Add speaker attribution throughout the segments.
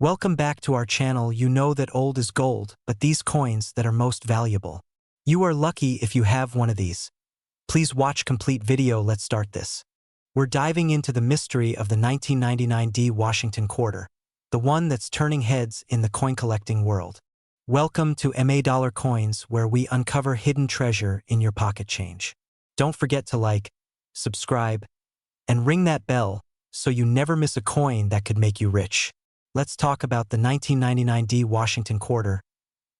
Speaker 1: Welcome back to our channel. You know that old is gold, but these coins that are most valuable. You are lucky if you have one of these. Please watch complete video. Let's start this. We're diving into the mystery of the 1999 D Washington quarter, the one that's turning heads in the coin collecting world. Welcome to MA Dollar Coins, where we uncover hidden treasure in your pocket change. Don't forget to like, subscribe, and ring that bell so you never miss a coin that could make you rich. Let's talk about the 1999 D Washington quarter,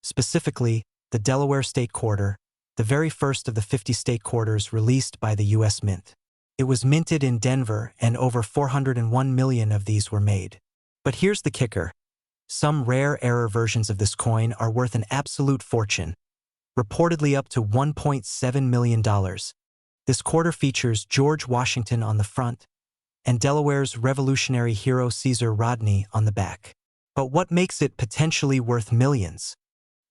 Speaker 1: specifically the Delaware State Quarter, the very first of the 50 state quarters released by the U.S. Mint. It was minted in Denver, and over 401 million of these were made. But here's the kicker. Some rare error versions of this coin are worth an absolute fortune, reportedly up to $1.7 million. This quarter features George Washington on the front, and Delaware's revolutionary hero Caesar Rodney on the back. But what makes it potentially worth millions?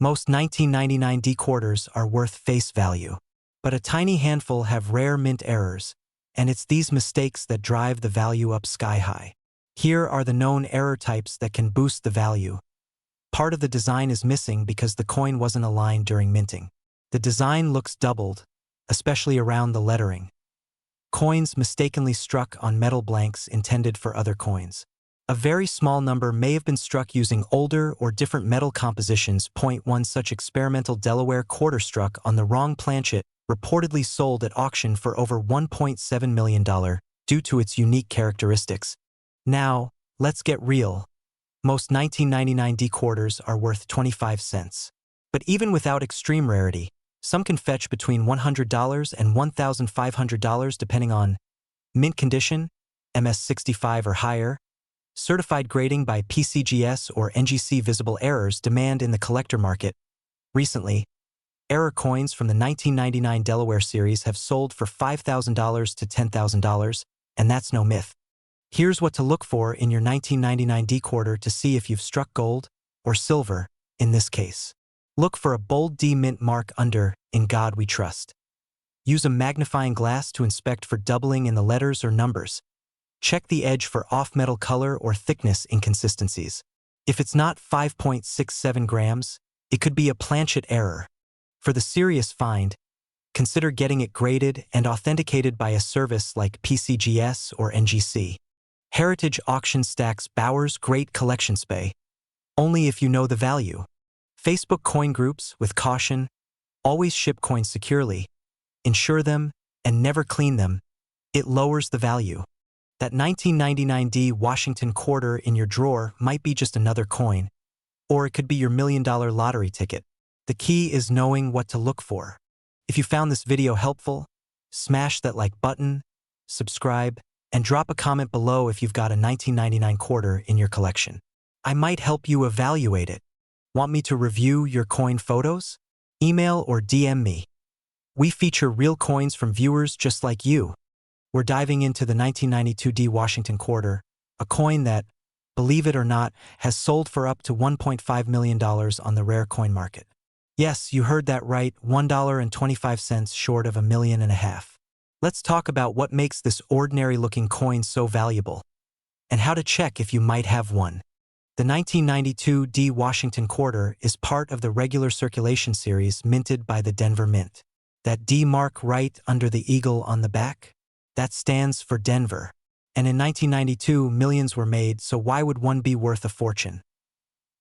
Speaker 1: Most 1999 D quarters are worth face value, but a tiny handful have rare mint errors, and it's these mistakes that drive the value up sky high. Here are the known error types that can boost the value. Part of the design is missing because the coin wasn't aligned during minting. The design looks doubled, especially around the lettering. Coins mistakenly struck on metal blanks intended for other coins. A very small number may have been struck using older or different metal compositions. One such experimental Delaware quarter struck on the wrong planchet reportedly sold at auction for over $1.7 million due to its unique characteristics. Now, let's get real. Most 1999 D quarters are worth 25 cents. But even without extreme rarity, some can fetch between $100 and $1,500 depending on mint condition, MS65 or higher, certified grading by PCGS or NGC. Visible errors demand in the collector market. Recently, error coins from the 1999 Delaware series have sold for $5,000 to $10,000, and that's no myth. Here's what to look for in your 1999 D quarter to see if you've struck gold or silver in this case. Look for a bold D mint mark under "In God We Trust." Use a magnifying glass to inspect for doubling in the letters or numbers. Check the edge for off-metal color or thickness inconsistencies. If it's not 5.67 grams, it could be a planchet error. For the serious find, consider getting it graded and authenticated by a service like PCGS or NGC. Heritage Auction Stacks Bowers Great Collection Spay. Only if you know the value. Facebook coin groups, with caution, always ship coins securely, insure them, and never clean them. It lowers the value. That 1999 D Washington quarter in your drawer might be just another coin, or it could be your $1 million lottery ticket. The key is knowing what to look for. If you found this video helpful, smash that like button, subscribe, and drop a comment below if you've got a 1999 quarter in your collection. I might help you evaluate it. Want me to review your coin photos? Email or DM me. We feature real coins from viewers just like you. We're diving into the 1992 D Washington quarter, a coin that, believe it or not, has sold for up to $1.5 million on the rare coin market. Yes, you heard that right, $1.25 short of $1.5 million. Let's talk about what makes this ordinary-looking coin so valuable, and how to check if you might have one. The 1992 D Washington quarter is part of the regular circulation series minted by the Denver Mint. That D mark right under the eagle on the back? That stands for Denver. And in 1992, millions were made, so why would one be worth a fortune?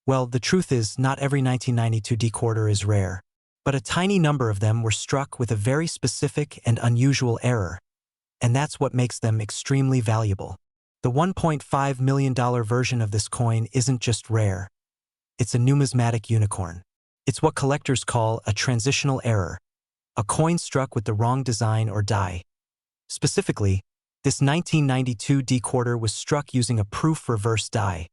Speaker 1: Well, the truth is, not every 1992 D quarter is rare, but a tiny number of them were struck with a very specific and unusual error, and that's what makes them extremely valuable. The $1.5 million version of this coin isn't just rare. It's a numismatic unicorn. It's what collectors call a transitional error, a coin struck with the wrong design or die. Specifically, this 1992 D quarter was struck using a proof reverse die,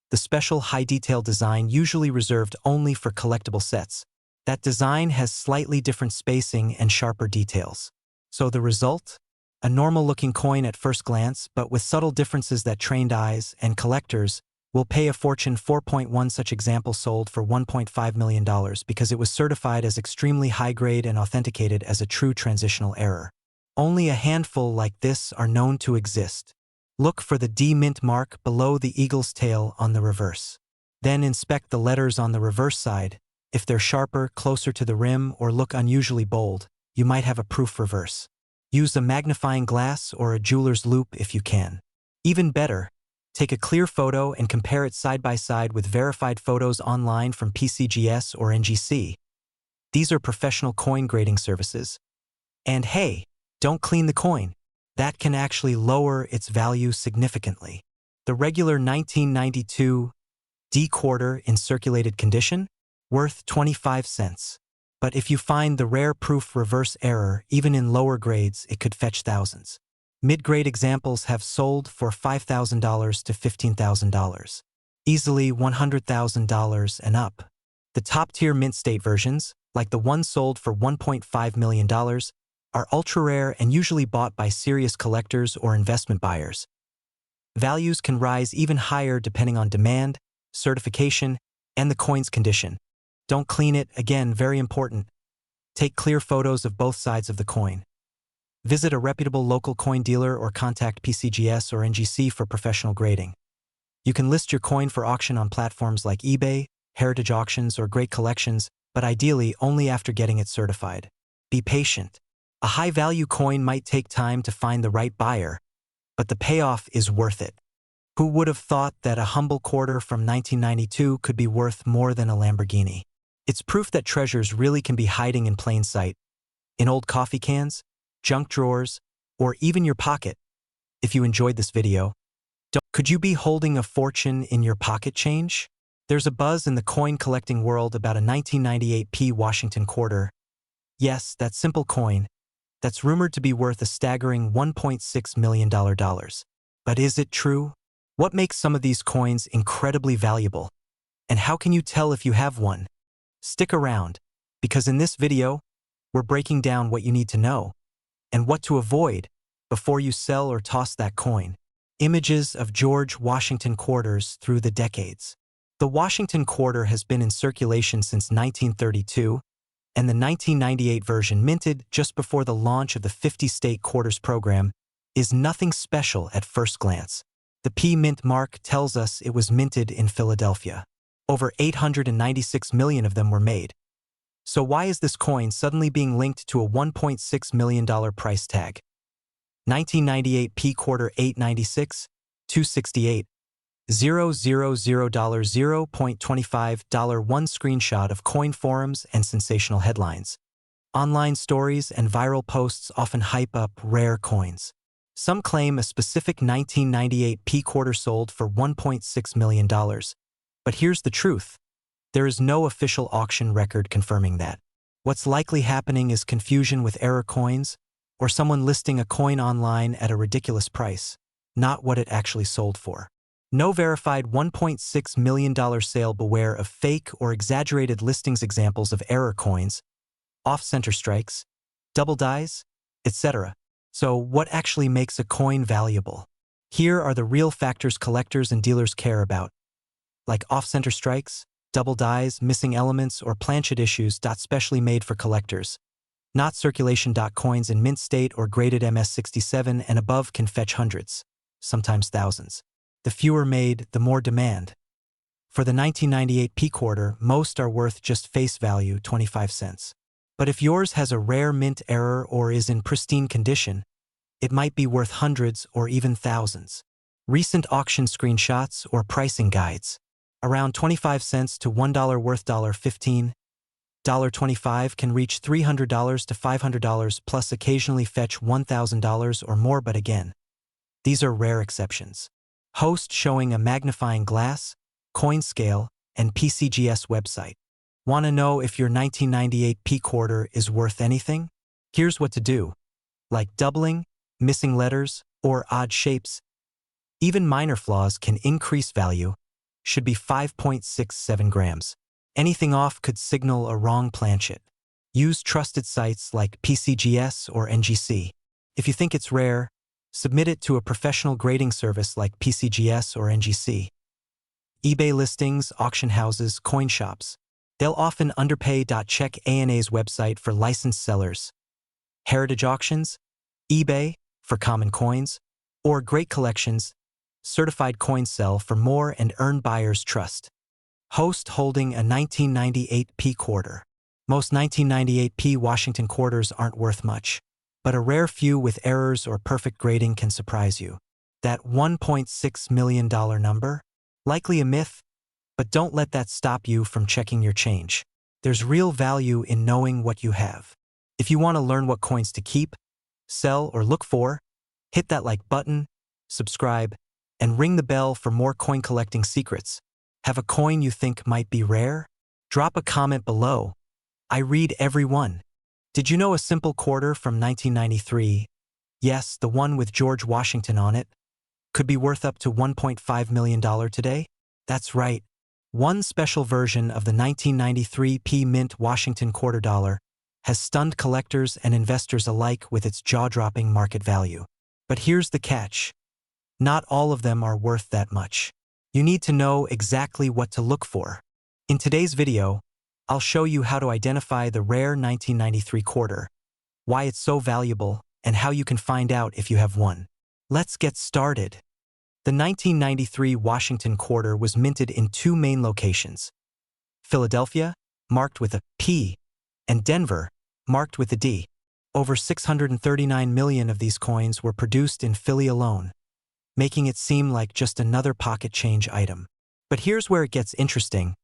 Speaker 1: the special high-detail design usually reserved only for collectible sets. That design has slightly different spacing and sharper details. So the result? A normal-looking coin at first glance, but with subtle differences that trained eyes and collectors will pay a fortune. 4.1 such example sold for $1.5 million because it was certified as extremely high-grade and authenticated as a true transitional error. Only a handful like this are known to exist. Look for the D mint mark below the eagle's tail on the reverse. Then inspect the letters on the reverse side. If they're sharper, closer to the rim, or look unusually bold, you might have a proof reverse. Use a magnifying glass or a jeweler's loupe if you can. Even better, take a clear photo and compare it side by side with verified photos online from PCGS or NGC. These are professional coin grading services. And hey, don't clean the coin. That can actually lower its value significantly. The regular 1992 D quarter in circulated condition, worth 25 cents. But if you find the rare proof reverse error, even in lower grades, it could fetch thousands. Mid-grade examples have sold for $5,000 to $15,000. Easily $100,000 and up. The top-tier mint state versions, like the one sold for $1.5 million, are ultra-rare and usually bought by serious collectors or investment buyers. Values can rise even higher depending on demand, certification, and the coin's condition. Don't clean it, again, very important. Take clear photos of both sides of the coin. Visit a reputable local coin dealer or contact PCGS or NGC for professional grading. You can list your coin for auction on platforms like eBay, Heritage Auctions, or Great Collections, but ideally only after getting it certified. Be patient. A high-value coin might take time to find the right buyer, but the payoff is worth it. Who would have thought that a humble quarter from 1992 could be worth more than a Lamborghini? It's proof that treasures really can be hiding in plain sight, in old coffee cans, junk drawers, or even your pocket. If you enjoyed this video, could you be holding a fortune in your pocket change? There's a buzz in the coin collecting world about a 1998 P Washington quarter. Yes, that simple coin, that's rumored to be worth a staggering $1.6 million. But is it true? What makes some of these coins incredibly valuable? And how can you tell if you have one? Stick around, because in this video, we're breaking down what you need to know and what to avoid before you sell or toss that coin. Images of George Washington quarters through the decades. The Washington quarter has been in circulation since 1932, and the 1998 version, minted just before the launch of the 50-state quarters program, is nothing special at first glance. The P mint mark tells us it was minted in Philadelphia. Over 896 million of them were made. So why is this coin suddenly being linked to a $1.6 million price tag? 1998 P quarter 896, 268, $0.25 one screenshot of coin forums and sensational headlines. Online stories and viral posts often hype up rare coins. Some claim a specific 1998 P quarter sold for $1.6 million. But here's the truth. There is no official auction record confirming that. What's likely happening is confusion with error coins, or someone listing a coin online at a ridiculous price, not what it actually sold for. No verified $1.6 million sale. Beware of fake or exaggerated listings. Examples of error coins, off-center strikes, double dies, etc. So what actually makes a coin valuable? Here are the real factors collectors and dealers care about, like off-center strikes, double dies, missing elements, or planchet issues. Specially made for collectors. Not circulation. Coins in mint state or graded MS67 and above can fetch hundreds, sometimes thousands. The fewer made, the more demand. For the 1998 P quarter, most are worth just face value, 25 cents. But if yours has a rare mint error or is in pristine condition, it might be worth hundreds or even thousands. Recent auction screenshots or pricing guides. Around 25 cents to $1 worth $15, $25 can reach $300 to $500 plus occasionally fetch $1,000 or more, but again, these are rare exceptions. Host showing a magnifying glass, coin scale, and PCGS website. Want to know if your 1998 P quarter is worth anything? Here's what to do. Like doubling, missing letters, or odd shapes. Even minor flaws can increase value. Should be 5.67 grams. Anything off could signal a wrong planchet. Use trusted sites like PCGS or NGC. If you think it's rare, submit it to a professional grading service like PCGS or NGC. eBay listings, auction houses, coin shops. They'll often underpay. Check ANA's website for licensed sellers. Heritage Auctions, eBay for common coins, Or great collections, certified coins sell for more and earn buyers' trust. Host holding a 1998p quarter. Most 1998p Washington quarters aren't worth much, but a rare few with errors or perfect grading can surprise you. That $1.6 million number? Likely a myth, but don't let that stop you from checking your change. There's real value in knowing what you have. If you want to learn what coins to keep, sell, or look for, hit that like button, subscribe, and ring the bell for more coin collecting secrets. Have a coin you think might be rare? Drop a comment below. I read every one. Did you know a simple quarter from 1993, yes, the one with George Washington on it, could be worth up to $1.5 million today? That's right. One special version of the 1993p Mint Washington quarter dollar has stunned collectors and investors alike with its jaw-dropping market value. But here's the catch. Not all of them are worth that much. You need to know exactly what to look for. In today's video, I'll show you how to identify the rare 1993 quarter, why it's so valuable, and how you can find out if you have one. Let's get started. The 1993 Washington quarter was minted in two main locations: Philadelphia, marked with a P, and Denver, marked with a D. Over 639 million of these coins were produced in Philly alone, making it seem like just another pocket change item. But here's where it gets interesting.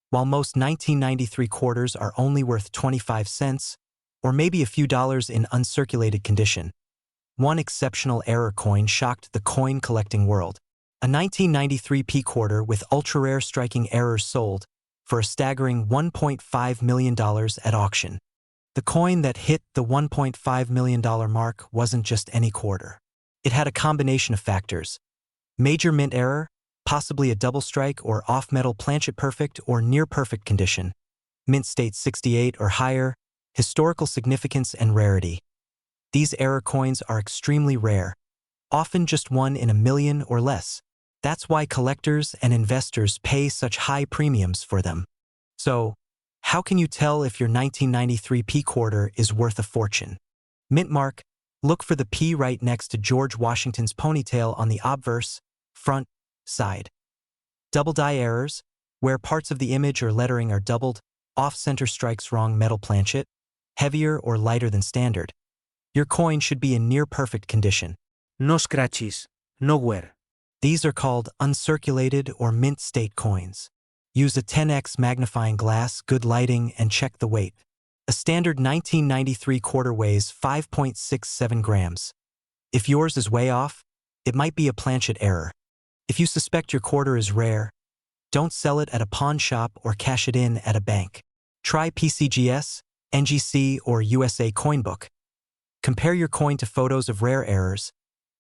Speaker 1: While most 1993 quarters are only worth 25 cents, or maybe a few dollars in uncirculated condition, one exceptional error coin shocked the coin collecting world. A 1993p quarter with ultra-rare striking errors sold for a staggering $1.5 million at auction. The coin that hit the $1.5 million mark wasn't just any quarter. It had a combination of factors: major mint error, possibly a double strike or off-metal planchet perfect or near-perfect condition, mint state 68 or higher, historical significance and rarity. These error coins are extremely rare, often just one in a million or less. That's why collectors and investors pay such high premiums for them. So, how can you tell if your 1993p quarter is worth a fortune? Mint mark. Look for the P right next to George Washington's ponytail on the obverse, front, side. Double die errors, where parts of the image or lettering are doubled, off-center strikes wrong metal planchet, heavier or lighter than standard. Your coin should be in near-perfect condition.
Speaker 2: No scratches, no wear.
Speaker 1: These are called uncirculated or mint state coins. Use a 10x magnifying glass, good lighting, and check the weight. A standard 1993 quarter weighs 5.67 grams. If yours is way off, it might be a planchet error. If you suspect your quarter is rare, don't sell it at a pawn shop or cash it in at a bank. Try PCGS, NGC, or USA Coinbook. Compare your coin to photos of rare errors.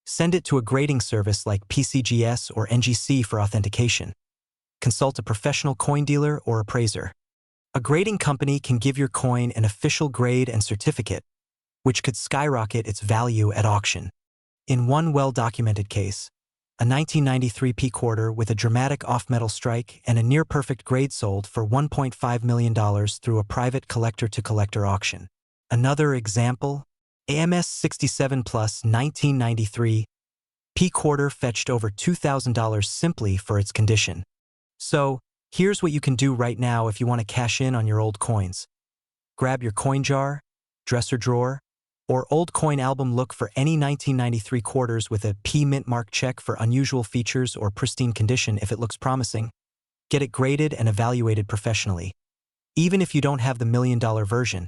Speaker 1: Send it to a grading service like PCGS or NGC for authentication. Consult a professional coin dealer or appraiser. A grading company can give your coin an official grade and certificate, which could skyrocket its value at auction. In one well-documented case, a 1993p quarter with a dramatic off-metal strike and a near-perfect grade sold for $1.5 million through a private collector-to-collector auction. Another example, AMS 67 Plus 1993p quarter fetched over $2,000 simply for its condition. So, here's what you can do right now if you want to cash in on your old coins. Grab your coin jar, dresser drawer, or old coin album. Look for any 1993 quarters with a P mint mark. Check for unusual features or pristine condition. If it looks promising, get it graded and evaluated professionally. Even if you don't have the $1 million version,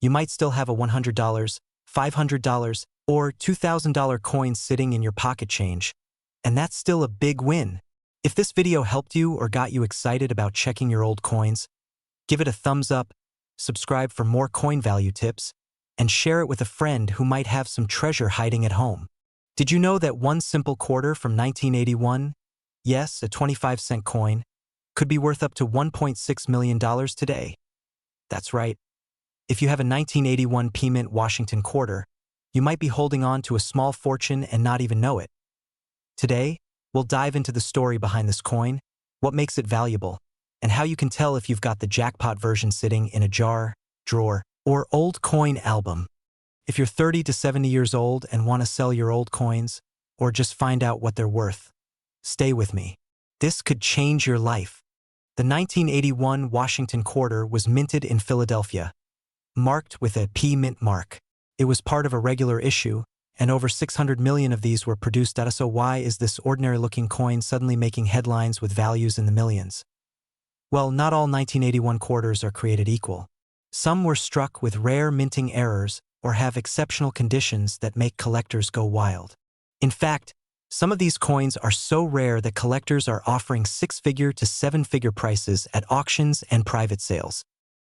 Speaker 1: you might still have a $100, $500, or $2,000 coin sitting in your pocket change, and that's still a big win. If this video helped you or got you excited about checking your old coins, give it a thumbs up, subscribe for more coin value tips, and share it with a friend who might have some treasure hiding at home. Did you know that one simple quarter from 1981, yes, a 25-cent coin, could be worth up to $1.6 million today? That's right. If you have a 1981 P Mint Washington quarter, you might be holding on to a small fortune and not even know it. Today, we'll dive into the story behind this coin, what makes it valuable, and how you can tell if you've got the jackpot version sitting in a jar, drawer, or old coin album. If you're 30 to 70 years old and want to sell your old coins, or just find out what they're worth? Stay with me. This could change your life. The 1981 Washington quarter was minted in Philadelphia, marked with a P mint mark. It was part of a regular issue, and over 600 million of these were produced. So why is this ordinary-looking coin suddenly making headlines with values in the millions? Well, not all 1981 quarters are created equal. Some were struck with rare minting errors or have exceptional conditions that make collectors go wild. In fact, some of these coins are so rare that collectors are offering six-figure to seven-figure prices at auctions and private sales.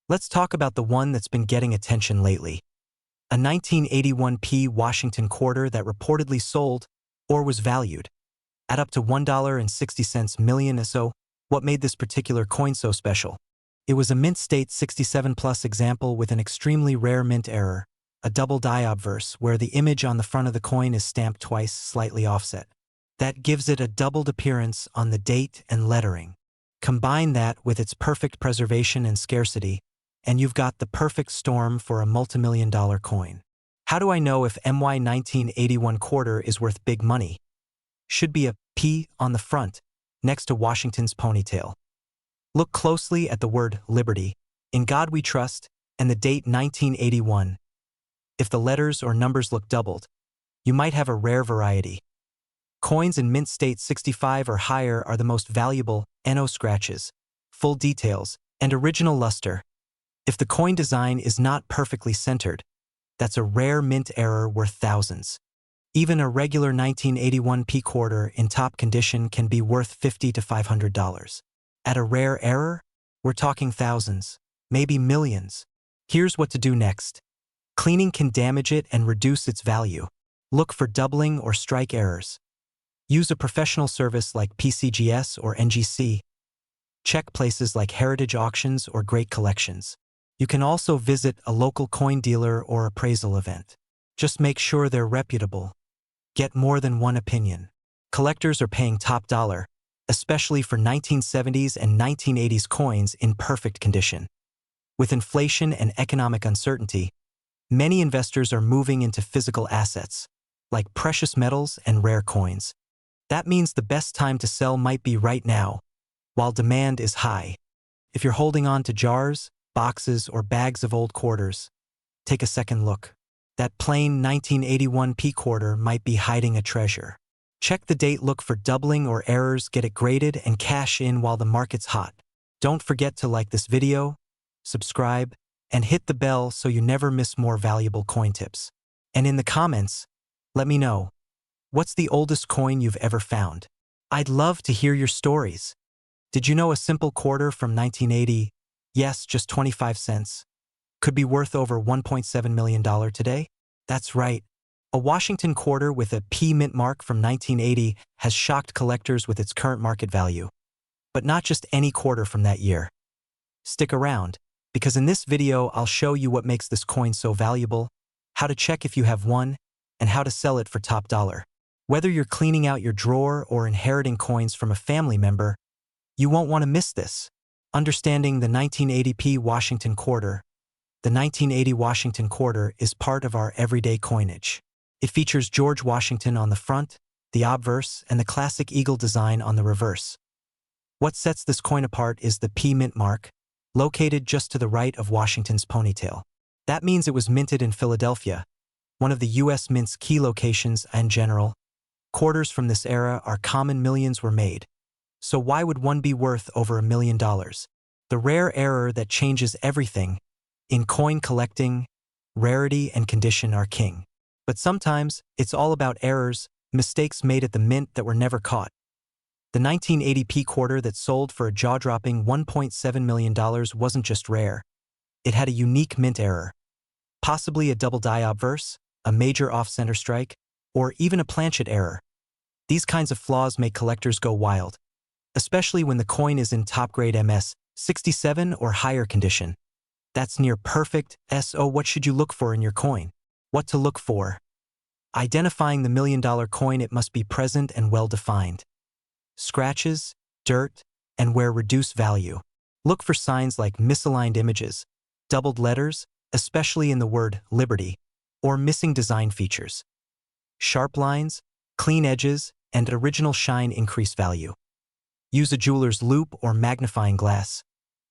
Speaker 1: Let's talk about the one that's been getting attention lately. A 1981 P Washington quarter that reportedly sold, or was valued, at up to $1.60 million. So, what made this particular coin so special? It was a mint state 67+ example with an extremely rare mint error, a double die obverse where the image on the front of the coin is stamped twice, slightly offset. That gives it a doubled appearance on the date and lettering. Combine that with its perfect preservation and scarcity, and you've got the perfect storm for a multimillion-dollar coin. How do I know if MY 1981 quarter is worth big money? Should be a P on the front, next to Washington's ponytail. Look closely at the word Liberty, In God We Trust, and the date 1981. If the letters or numbers look doubled, you might have a rare variety. Coins in mint state 65 or higher are the most valuable, no scratches, full details, and original luster. If the coin design is not perfectly centered, that's a rare mint error worth thousands. Even a regular 1981 P quarter in top condition can be worth $50 to $500. At a rare error, we're talking thousands, maybe millions. Here's what to do next. Cleaning can damage it and reduce its value. Look for doubling or strike errors. Use a professional service like PCGS or NGC. Check places like Heritage Auctions or Great Collections. You can also visit a local coin dealer or appraisal event. Just make sure they're reputable. Get more than one opinion. Collectors are paying top dollar, especially for 1970s and 1980s coins in perfect condition. With inflation and economic uncertainty, many investors are moving into physical assets, like precious metals and rare coins. That means the best time to sell might be right now, while demand is high. If you're holding on to jars, boxes, or bags of old quarters, take a second look. That plain 1981 P quarter might be hiding a treasure. Check the date, look for doubling or errors, get it graded, and cash in while the market's hot. Don't forget to like this video, subscribe, and hit the bell so you never miss more valuable coin tips. And in the comments, let me know, what's the oldest coin you've ever found? I'd love to hear your stories. Did you know a simple quarter from 1980, yes, just 25 cents, could be worth over $1.7 million today? That's right. A Washington quarter with a P mint mark from 1980 has shocked collectors with its current market value. But not just any quarter from that year. Stick around, because in this video I'll show you what makes this coin so valuable, how to check if you have one, and how to sell it for top dollar. Whether you're cleaning out your drawer or inheriting coins from a family member, you won't want to miss this. Understanding the 1980 P Washington quarter. The 1980 Washington quarter is part of our everyday coinage. It features George Washington on the front, the obverse, and the classic eagle design on the reverse. What sets this coin apart is the P mint mark, located just to the right of Washington's ponytail. That means it was minted in Philadelphia, one of the U.S. Mint's key locations. In general, quarters from this era are common, millions were made. So why would one be worth over $1 million? The rare error that changes everything. In coin collecting, rarity and condition are king. But sometimes, it's all about errors, mistakes made at the mint that were never caught. The 1980 P quarter that sold for a jaw-dropping $1.7 million wasn't just rare. It had a unique mint error. Possibly a double die obverse, a major off-center strike, or even a planchet error. These kinds of flaws make collectors go wild, especially when the coin is in top-grade MS 67 or higher condition. That's near perfect. So what should you look for in your coin? What to look for? Identifying the $1 million coin, it must be present and well-defined. Scratches, dirt, and wear reduce value. Look for signs like misaligned images, doubled letters, especially in the word Liberty, or missing design features. Sharp lines, Clean edges and original shine increase value. Use a jeweler's loupe or magnifying glass.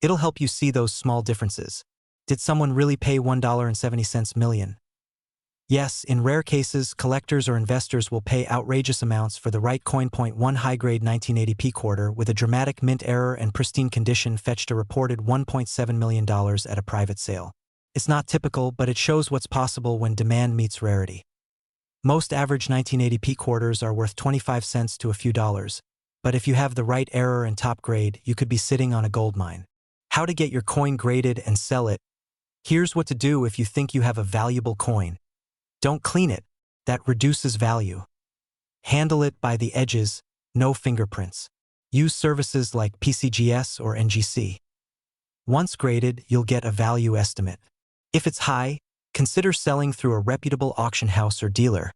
Speaker 1: It'll help you see those small differences. Did someone really pay $1.70 million? Yes, in rare cases, collectors or investors will pay outrageous amounts for the right coin. One high-grade 1980p quarter with a dramatic mint error and pristine condition fetched a reported $1.7 million at a private sale. It's not typical, but it shows what's possible when demand meets rarity. Most average 1980p quarters are worth 25 cents to a few dollars, but if you have the right error and top grade, you could be sitting on a gold mine. How to get your coin graded and sell it? Here's what to do if you think you have a valuable coin. Don't clean it. That reduces value. Handle it by the edges, no fingerprints. Use services like PCGS or NGC. Once graded, you'll get a value estimate. If it's high, consider selling through a reputable auction house or dealer.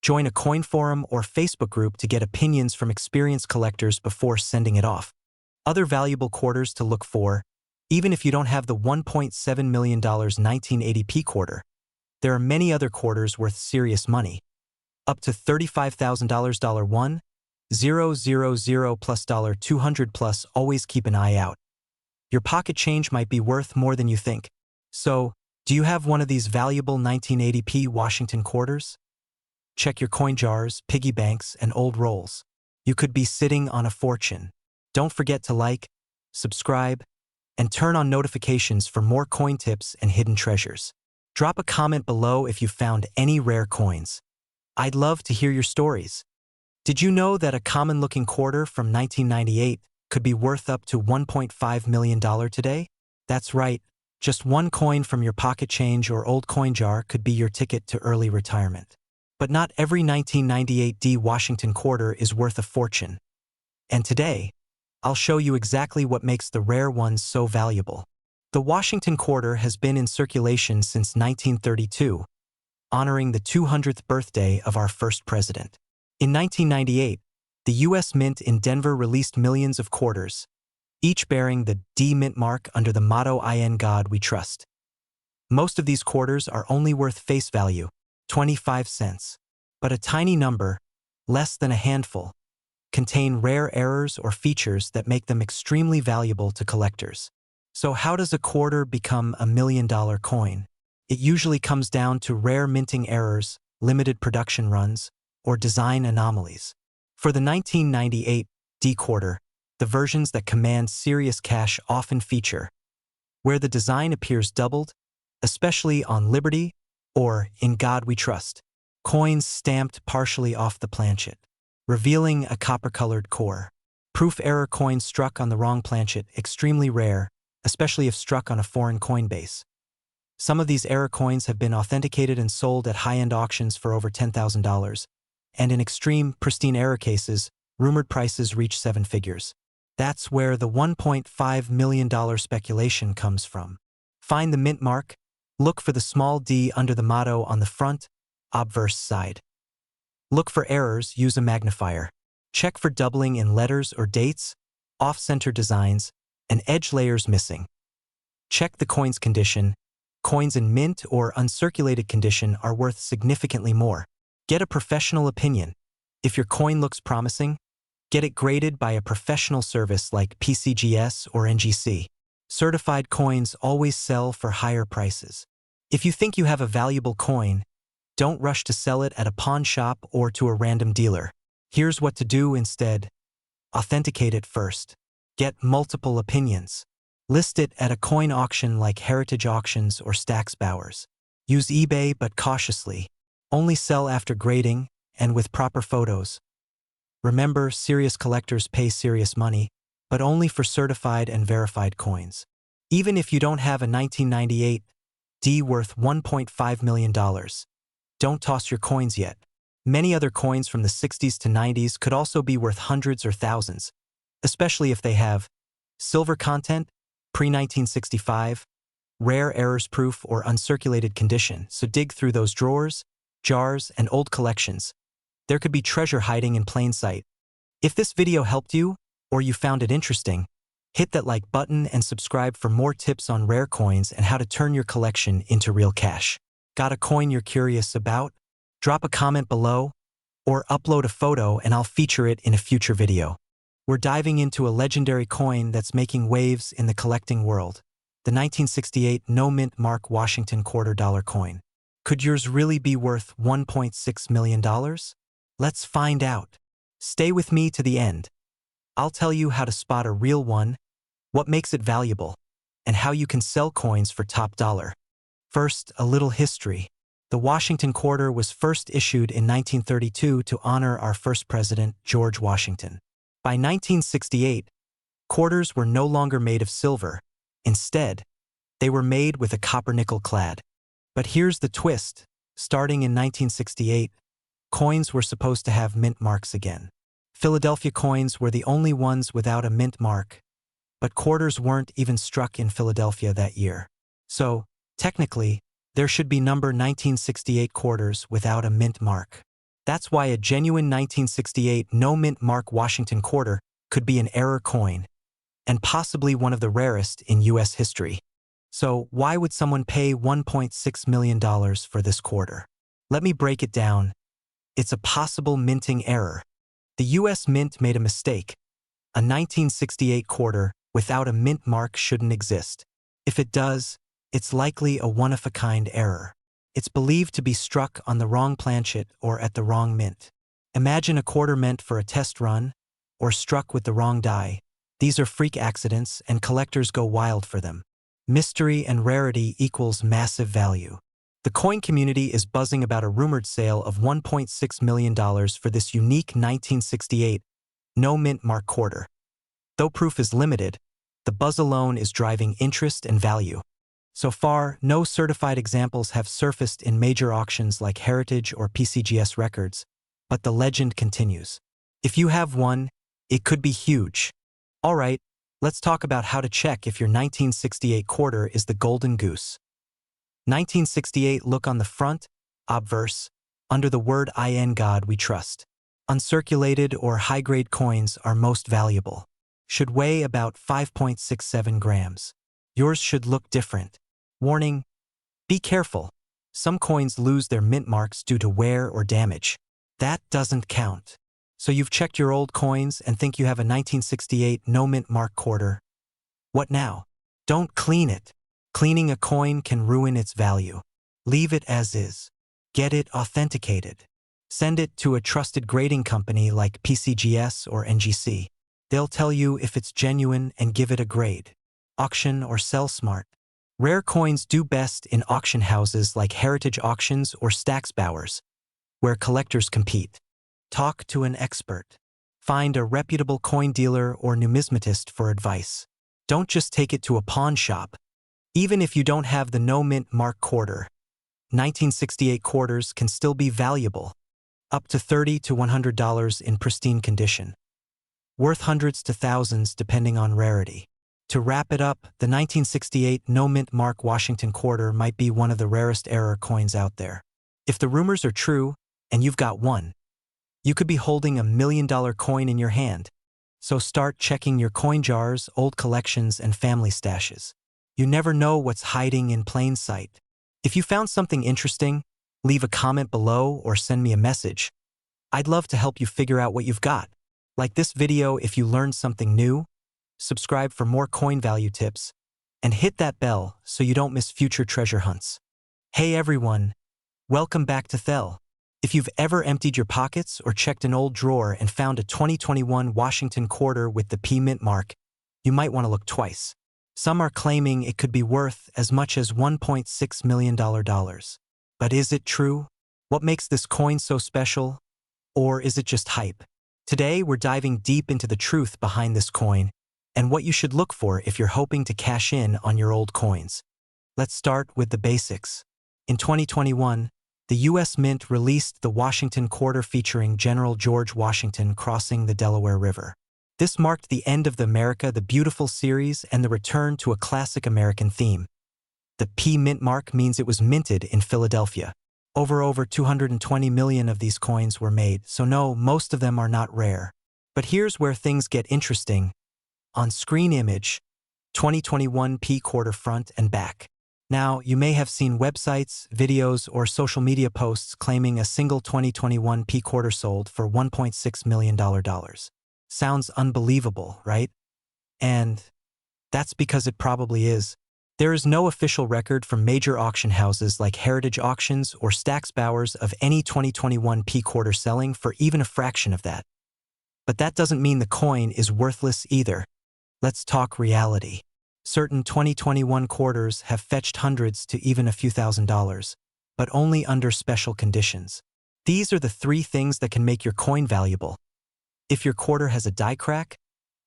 Speaker 1: Join a coin forum or Facebook group to get opinions from experienced collectors before sending it off. Other valuable quarters to look for, even if you don't have the $1.7 million 1980p quarter. There are many other quarters worth serious money. Up to $35,000 $1, 000 plus $200 plus, always keep an eye out. Your pocket change might be worth more than you think. So, do you have one of these valuable 1980p Washington quarters? Check your coin jars, piggy banks, and old rolls. You could be sitting on a fortune. Don't forget to like, subscribe, and turn on notifications for more coin tips and hidden treasures. Drop a comment below if you found any rare coins. I'd love to hear your stories. Did you know that a common-looking quarter from 1998 could be worth up to $1.5 million today? That's right, just one coin from your pocket change or old coin jar could be your ticket to early retirement. But not every 1998 Washington quarter is worth a fortune. And today, I'll show you exactly what makes the rare ones so valuable. The Washington quarter has been in circulation since 1932, honoring the 200th birthday of our first president. In 1998, the U.S. Mint in Denver released millions of quarters, each bearing the D Mint mark under the motto "In God We Trust." Most of these quarters are only worth face value, 25 cents. But a tiny number, less than a handful, contain rare errors or features that make them extremely valuable to collectors. So how does a quarter become a $1 million coin? It usually comes down to rare minting errors, limited production runs, or design anomalies. For the 1998 D quarter, the versions that command serious cash often feature where the design appears doubled, especially on Liberty or In God We Trust, coins stamped partially off the planchet, revealing a copper-colored core. Proof error coins struck on the wrong planchet, extremely rare, especially if struck on a foreign coin base. Some of these error coins have been authenticated and sold at high-end auctions for over $10,000, and in extreme, pristine error cases, rumored prices reach 7 figures. That's where the $1.5 million speculation comes from. Find the mint mark, look for the small d under the motto on the front, obverse side. Look for errors, use a magnifier. Check for doubling in letters or dates, off-center designs, and edge layers missing. Check the coin's condition. Coins in mint or uncirculated condition are worth significantly more. Get a professional opinion. If your coin looks promising, get it graded by a professional service like PCGS or NGC. Certified coins always sell for higher prices. If you think you have a valuable coin, don't rush to sell it at a pawn shop or to a random dealer. Here's what to do instead. Authenticate it first. Get multiple opinions. List it at a coin auction like Heritage Auctions or Stack's Bowers. Use eBay but cautiously. Only sell after grading and with proper photos. Remember, serious collectors pay serious money, but only for certified and verified coins. Even if you don't have a 1998 D worth $1.5 million, don't toss your coins yet. Many other coins from the 60s to 90s could also be worth hundreds or thousands, especially if they have silver content, pre-1965, rare errors proof or uncirculated condition, so dig through those drawers, jars, and old collections. There could be treasure hiding in plain sight. If this video helped you, or you found it interesting, hit that like button and subscribe for more tips on rare coins and how to turn your collection into real cash. Got a coin you're curious about? Drop a comment below. Or upload a photo and I'll feature it in a future video. We're diving into a legendary coin that's making waves in the collecting world. The 1968 no-mint mark Washington $quarter coin. Could yours really be worth $1.6 million? Let's find out. Stay with me to the end. I'll tell you how to spot a real one, what makes it valuable, and how you can sell coins for top dollar. First, a little history. The Washington quarter was first issued in 1932 to honor our first president, George Washington. By 1968, quarters were no longer made of silver. Instead, they were made with a copper-nickel clad. But here's the twist. Starting in 1968, coins were supposed to have mint marks again. Philadelphia coins were the only ones without a mint mark, but quarters weren't even struck in Philadelphia that year. So, technically, there should be number 1968 quarters without a mint mark. That's why a genuine 1968 no-mint mark Washington quarter could be an error coin, and possibly one of the rarest in U.S. history. So, why would someone pay $1.6 million for this quarter? Let me break it down. It's a possible minting error. The U.S. Mint made a mistake. A 1968 quarter without a mint mark shouldn't exist. If it does, it's likely a one-of-a-kind error. It's believed to be struck on the wrong planchet or at the wrong mint. Imagine a quarter meant for a test run, or struck with the wrong die. These are freak accidents, and collectors go wild for them. Mystery and rarity equals massive value. The coin community is buzzing about a rumored sale of $1.6 million for this unique 1968 no-mint mark quarter. Though proof is limited, the buzz alone is driving interest and value. So far, no certified examples have surfaced in major auctions like Heritage or PCGS Records, but the legend continues. If you have one, it could be huge. All right, let's talk about how to check if your 1968 quarter is the golden goose. 1968 look on the front, obverse, under the word "In God We Trust." Uncirculated or high-grade coins are most valuable. Should weigh about 5.67 grams. Yours should look different. Warning: be careful. Some coins lose their mint marks due to wear or damage. That doesn't count. So you've checked your old coins and think you have a 1968 no mint mark quarter. What now? Don't clean it. Cleaning a coin can ruin its value. Leave it as is. Get it authenticated. Send it to a trusted grading company like PCGS or NGC. They'll tell you if it's genuine and give it a grade. Auction or sell smart. Rare coins do best in auction houses like Heritage Auctions or Stacksbowers, where collectors compete. Talk to an expert. Find a reputable coin dealer or numismatist for advice. Don't just take it to a pawn shop. Even if you don't have the no-mint mark quarter, 1968 quarters can still be valuable, up to $30 to $100 in pristine condition. Worth hundreds to thousands depending on rarity. To wrap it up, the 1968 no-mint mark Washington quarter might be one of the rarest error coins out there. If the rumors are true, and you've got one, you could be holding $1 million coin in your hand. So start checking your coin jars, old collections, and family stashes. You never know what's hiding in plain sight. If you found something interesting, leave a comment below or send me a message. I'd love to help you figure out what you've got. Like this video if you learned something new, subscribe for more coin value tips, and hit that bell so you don't miss future treasure hunts. Hey everyone, welcome back to Thel. If you've ever emptied your pockets or checked an old drawer and found a 2021 Washington quarter with the P mint mark, you might want to look twice. Some are claiming it could be worth as much as $1.6 million. But is it true? What makes this coin so special? Or is it just hype? Today, we're diving deep into the truth behind this coin and what you should look for if you're hoping to cash in on your old coins. Let's start with the basics. In 2021, the U.S. Mint released the Washington quarter featuring General George Washington crossing the Delaware River. This marked the end of the America the Beautiful series and the return to a classic American theme. The P mint mark means it was minted in Philadelphia. Over 220 million of these coins were made, so no, most of them are not rare. But here's where things get interesting. On screen image, 2021 P quarter front and back. Now, you may have seen websites, videos, or social media posts claiming a single 2021 P quarter sold for $1.6 million. Sounds unbelievable, right? And that's because it probably is. There is no official record from major auction houses like Heritage Auctions or Stack's Bowers of any 2021 P quarter selling for even a fraction of that. But that doesn't mean the coin is worthless either. Let's talk reality. Certain 2021 quarters have fetched hundreds to even a few $1,000s, but only under special conditions. These are the three things that can make your coin valuable. If your quarter has a die crack,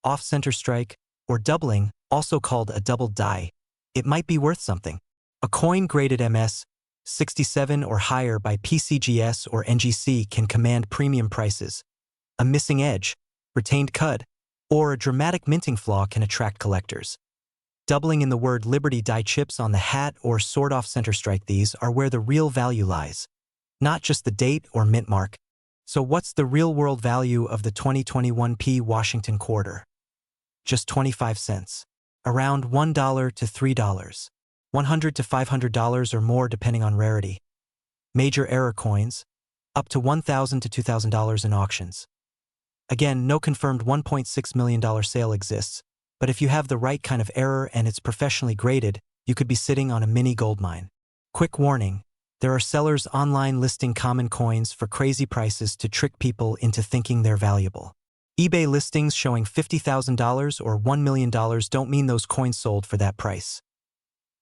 Speaker 1: off-center strike, or doubling, also called a double die, it might be worth something. A coin graded MS 67 or higher by PCGS or NGC can command premium prices. A missing edge, retained cud, or a dramatic minting flaw can attract collectors. Doubling in the word Liberty die chips on the hat or sword off-center strike, these are where the real value lies, not just the date or mint mark. So what's the real-world value of the 2021 P Washington quarter? Just 25 cents. Around $1 to $3. $100 to $500 or more depending on rarity. Major error coins, up to $1,000 to $2,000 in auctions. Again, no confirmed $1.6 million sale exists, but if you have the right kind of error and it's professionally graded, you could be sitting on a mini gold mine. Quick warning, there are sellers online listing common coins for crazy prices to trick people into thinking they're valuable. eBay listings showing $50,000 or $1 million don't mean those coins sold for that price.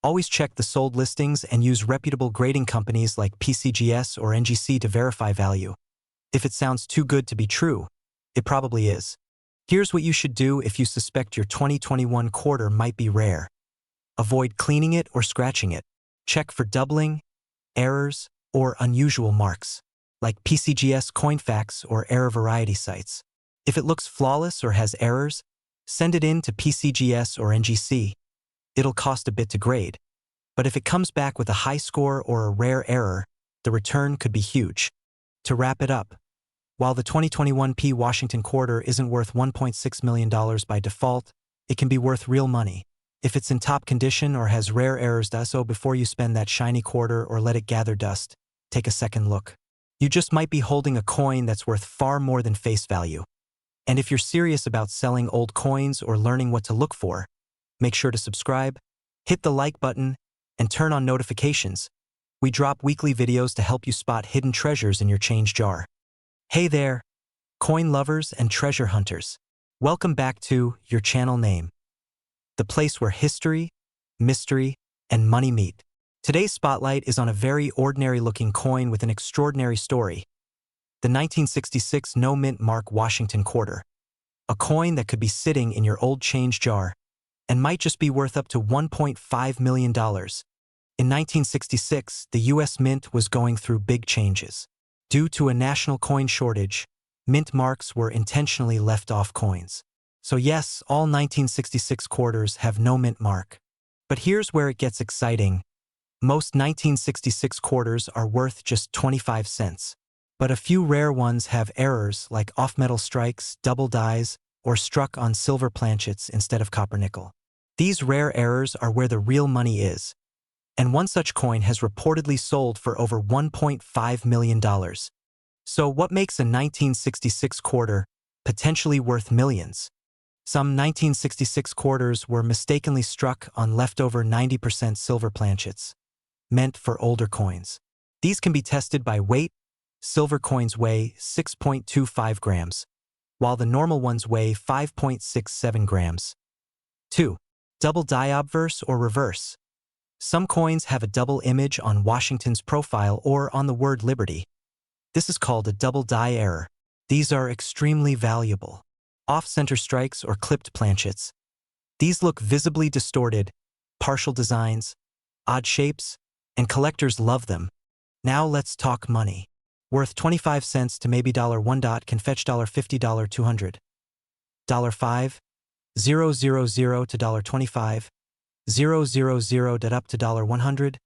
Speaker 1: Always check the sold listings and use reputable grading companies like PCGS or NGC to verify value. If it sounds too good to be true, it probably is. Here's what you should do if you suspect your 2021 quarter might be rare. Avoid cleaning it or scratching it. Check for doubling, errors, or unusual marks, like PCGS Coinfax or error variety sites. If it looks flawless or has errors, send it in to PCGS or NGC. It'll cost a bit to grade. But if it comes back with a high score or a rare error, the return could be huge. To wrap it up, while the 2021 P Washington quarter isn't worth $1.6 million by default, it can be worth real money. If it's in top condition or has rare errors, so before you spend that shiny quarter or let it gather dust, take a second look. You just might be holding a coin that's worth far more than face value. And if you're serious about selling old coins or learning what to look for, make sure to subscribe, hit the like button, and turn on notifications. We drop weekly videos to help you spot hidden treasures in your change jar. Hey there, coin lovers and treasure hunters. Welcome back to your channel name, the place where history, mystery, and money meet. Today's spotlight is on a very ordinary-looking coin with an extraordinary story. The 1966 no-mint mark Washington quarter. A coin that could be sitting in your old change jar and might just be worth up to $1.5 million. In 1966, the U.S. Mint was going through big changes. Due to a national coin shortage, mint marks were intentionally left off coins. So yes, all 1966 quarters have no mint mark. But here's where it gets exciting. Most 1966 quarters are worth just 25 cents. But a few rare ones have errors like off-metal strikes, double dies, or struck on silver planchets instead of copper nickel. These rare errors are where the real money is. And one such coin has reportedly sold for over $1.5 million. So what makes a 1966 quarter potentially worth millions? Some 1966 quarters were mistakenly struck on leftover 90% silver planchets, meant for older coins. These can be tested by weight. Silver coins weigh 6.25 grams, while the normal ones weigh 5.67 grams. 2. Double die obverse or reverse. Some coins have a double image on Washington's profile or on the word Liberty. This is called a double die error. These are extremely valuable. Off-center strikes or clipped planchets. These look visibly distorted, partial designs, odd shapes, and collectors love them. Now let's talk money. Worth 25 cents to maybe $1 can fetch $50, $200. $5, 000 to $25, 000 up to $100,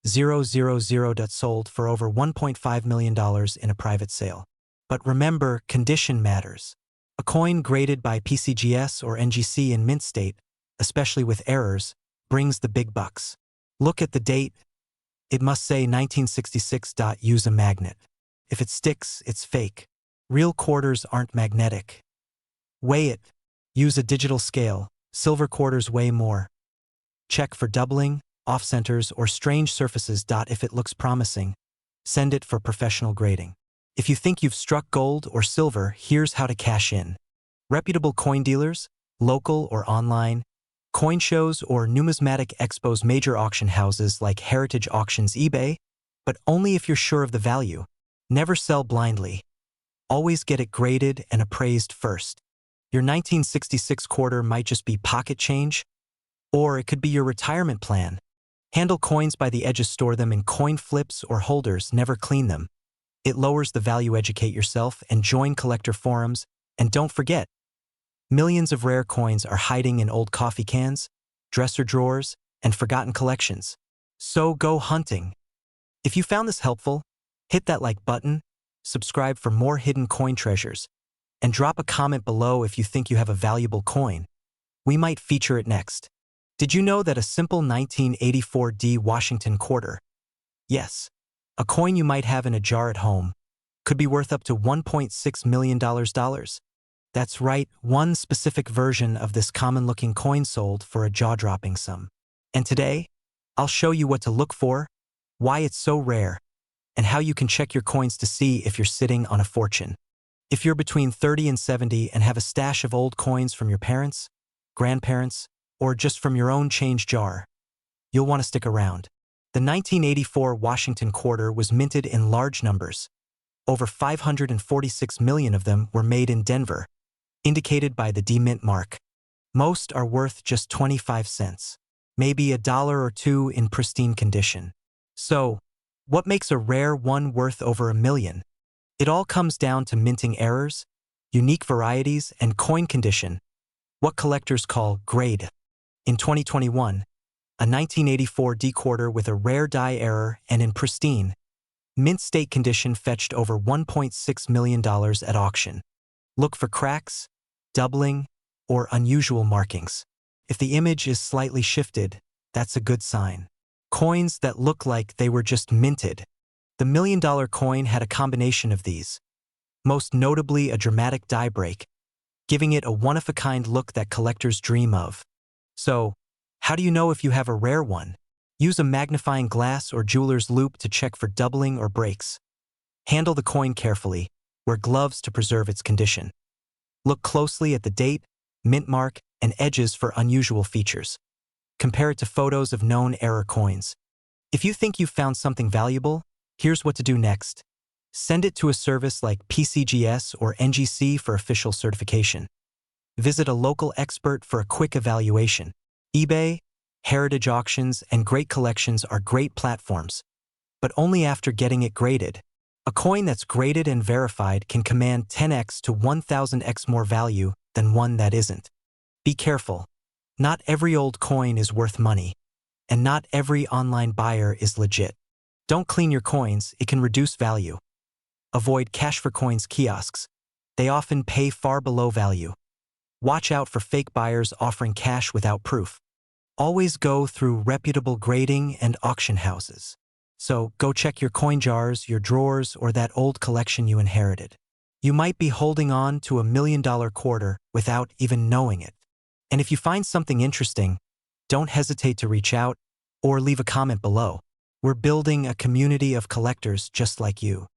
Speaker 1: 000 sold for over $1.5 million in a private sale. But remember, condition matters. A coin graded by PCGS or NGC in mint state, especially with errors, brings the big bucks. Look at the date. It must say 1966. Use a magnet. If it sticks, it's fake. Real quarters aren't magnetic. Weigh it. Use a digital scale. Silver quarters weigh more. Check for doubling, off-centers, or strange surfaces. If it looks promising, send it for professional grading. If you think you've struck gold or silver, here's how to cash in. Reputable coin dealers, local or online, coin shows or numismatic expos, major auction houses like Heritage Auctions, eBay, but only if you're sure of the value. Never sell blindly. Always get it graded and appraised first. Your 1966 quarter might just be pocket change, or it could be your retirement plan. Handle coins by the edges, store them in coin flips or holders, never clean them. It lowers the value. Educate yourself and join collector forums, and don't forget, millions of rare coins are hiding in old coffee cans, dresser drawers, and forgotten collections. So go hunting. If you found this helpful, hit that like button, subscribe for more hidden coin treasures, and drop a comment below if you think you have a valuable coin. We might feature it next. Did you know that a simple 1984 Washington quarter, yes, a coin you might have in a jar at home, could be worth up to $1.6 million? That's right, one specific version of this common-looking coin sold for a jaw-dropping sum. And today, I'll show you what to look for, why it's so rare, and how you can check your coins to see if you're sitting on a fortune. If you're between 30 and 70 and have a stash of old coins from your parents, grandparents, or just from your own change jar, you'll want to stick around. The 1984 Washington quarter was minted in large numbers. Over 546 million of them were made in Denver, indicated by the D mint mark. Most are worth just 25 cents, maybe $1 or $2 in pristine condition. So, what makes a rare one worth over $1 million? It all comes down to minting errors, unique varieties, and coin condition, what collectors call grade. In 2021, a 1984 quarter with a rare die error and in pristine, mint state condition fetched over $1.6 million at auction. Look for cracks, doubling, or unusual markings. If the image is slightly shifted, that's a good sign. Coins that look like they were just minted. The $1 million coin had a combination of these, most notably a dramatic die break, giving it a one-of-a-kind look that collectors dream of. So, how do you know if you have a rare one? Use a magnifying glass or jeweler's loupe to check for doubling or breaks. Handle the coin carefully, wear gloves to preserve its condition. Look closely at the date, mint mark, and edges for unusual features. Compare it to photos of known error coins. If you think you've found something valuable, here's what to do next. Send it to a service like PCGS or NGC for official certification. Visit a local expert for a quick evaluation. eBay, Heritage Auctions, and Great Collections are great platforms, but only after getting it graded. A coin that's graded and verified can command 10x to 1000x more value than one that isn't. Be careful. Not every old coin is worth money, and not every online buyer is legit. Don't clean your coins, it can reduce value. Avoid cash for coins kiosks. They often pay far below value. Watch out for fake buyers offering cash without proof. Always go through reputable grading and auction houses. So go check your coin jars, your drawers, or that old collection you inherited. You might be holding on to a $1 million quarter without even knowing it. And if you find something interesting, don't hesitate to reach out or leave a comment below. We're building a community of collectors just like you.